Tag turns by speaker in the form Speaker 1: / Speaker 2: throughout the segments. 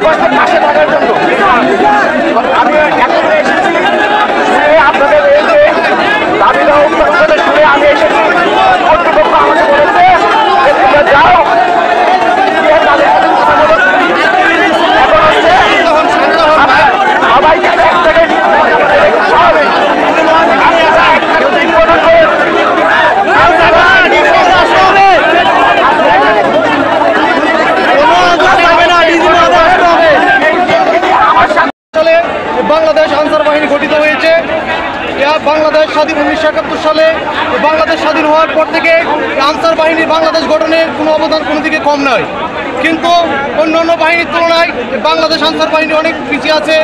Speaker 1: কষ্টের পাশে থাকার জন্য আমি এখনো এসেছি আপনাদের এই যে দাবিটা উত্তর শুনে আমি এসেছি। কর্তৃপক্ষ আমাকে বলেছে যে তোমরা যাও, এখন হচ্ছে সবাইকে এক জায়গায় স্বাভাবিক
Speaker 2: বাংলাদেশ আনসার বাহিনী গঠিত হয়েছে। বাংলাদেশ স্বাধীন 1971 সালে বাংলাদেশ স্বাধীন হওয়ার পর থেকে আনসার বাহিনীর বাংলাদেশ গঠনের কোনো অবদান কোনো দিকে কম নয়, কিন্তু অন্যান্য বাহিনীর তুলনায় বাংলাদেশ আনসার বাহিনী অনেক পিছিয়ে আছে।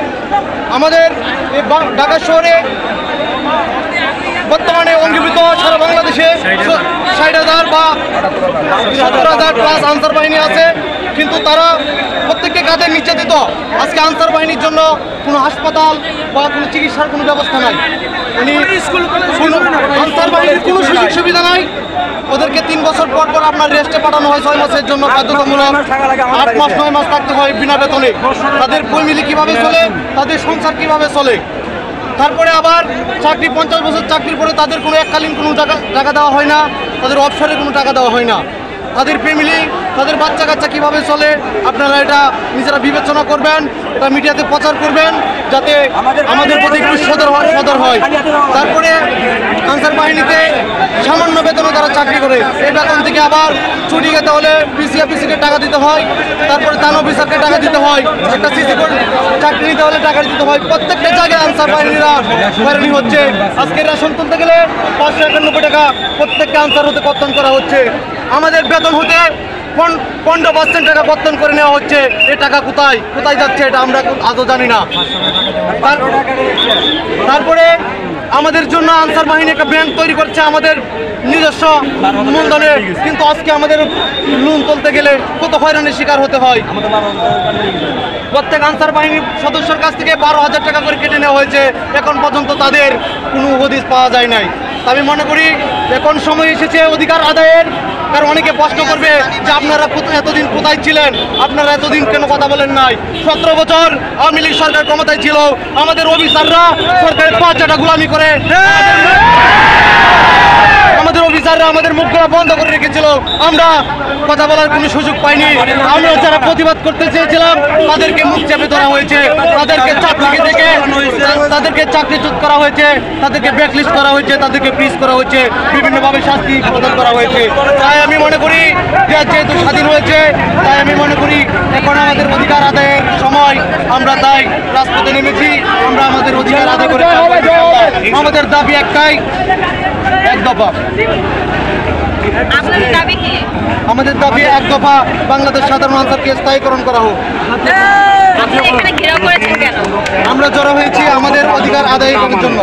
Speaker 2: আমাদের ঢাকা শহরে বর্তমানে অঙ্গীভূত সারা বাংলাদেশে 60,000 বা 70,000 প্লাস আনসার বাহিনী আছে, কিন্তু তারা প্রত্যেককে কাজের নিচে দিত। আজকে আনসার বাহিনীর জন্য কোনো হাসপাতাল বা কোনো চিকিৎসার কোনো ব্যবস্থা নাই, আনসার বাহিনীর কোনো সুযোগ সুবিধা নাই। ওদেরকে 3 বছর পর পর আপনার রেস্টে পাঠানো হয় 6 মাসের জন্য বাধ্যতামূলক। 8 মাস 9 মাস থাকতে হয় বিনা বেতনে। তাদের ফ্যামিলি কীভাবে চলে, তাদের সংসার কীভাবে চলে। তারপরে আবার চাকরি 50 বছর চাকরির পরে তাদের কোনো এককালীন কোনো টাকা দেওয়া হয় না, তাদের অবসরে কোনো টাকা দেওয়া হয় না। তাদের ফ্যামিলি, তাদের বাচ্চা কাচ্চা কীভাবে চলে আপনারা এটা নিজেরা বিবেচনা করবেন, এটা মিডিয়াতে প্রচার করবেন যাতে আমাদের প্রতি একটু সদর হয়। তারপরে আনসার বাহিনীতে সামান্য বেতনে তারা চাকরি করে, এই বেতন থেকে আবার ছুটি খেতে হলে পিসিকে টাকা দিতে হয়, তারপরে থানা অফিসারকে টাকা দিতে হয়, একটা সিসি চাকরি নিতে হলে টাকা দিতে হয়। প্রত্যেকটা জায়গায় আনসার বাহিনীরা হয়রানি হচ্ছে। আজকে রেশন তুলতে গেলে 591 টাকা প্রত্যেককে আনসার হতে কর্তন করা হচ্ছে। আমাদের বেতন হতে 15% টাকা কর্তন করে নেওয়া হচ্ছে। এই টাকা কোথায় যাচ্ছে এটা আমরা আজও জানি না। তারপরে আমাদের জন্য আনসার বাহিনী একটা ব্যাংক তৈরি করছে আমাদের নিজস্ব মূলধনে, কিন্তু আজকে আমাদের লোন তুলতে গেলে কত হয়রানির শিকার হতে হয়। প্রত্যেক আনসার বাহিনীর সদস্যের কাছ থেকে 12,000 টাকা করে কেটে নেওয়া হয়েছে, এখন পর্যন্ত তাদের কোনো হদিস পাওয়া যায় নাই। আমি মনে করি এখন সময় এসেছে অধিকার আদায়ের। কারণ অনেকে প্রশ্ন করবে যে আপনারা এতদিন কোথায় ছিলেন, আপনারা এতদিন কেন কথা বলেন নাই। 17 বছর আওয়ামী লীগ সরকার ক্ষমতায় ছিল, আমাদের অফিসাররা সরকারের 5 টাকা গোলামি করে আমাদের মুখগুলো বন্ধ করে রেখেছিল। আমরা কথা বলার কোনো সুযোগ পাইনি। আমরা যারা প্রতিবাদ করতে চেয়েছিলাম তাদেরকে মুখ চেপে ধরা হয়েছে, তাদেরকে চাকরিচ্যুত করা হয়েছে, তাদেরকে ব্ল্যাকলিস্ট করা হয়েছে, তাদেরকে ফ্রিজ করা হয়েছে, বিভিন্নভাবে শাস্তি প্রদান করা হয়েছে। তাই আমি মনে করি যে যেহেতু স্বাধীন হয়েছে, তাই আমি মনে করি এখন আমাদের অধিকার আদায়ের সময়। আমরা তাই রাজপথে নেমেছি, আমরা আমাদের অধিকার আদায় করে আমাদের দাবি একটাই, এক দফা। আমাদের দাবি এক দফা, বাংলাদেশ সাধারণ আনসারকে স্থায়ীকরণ করা হোক। আমরা জড়ো হয়েছি আমাদের অধিকার আদায়ের জন্য।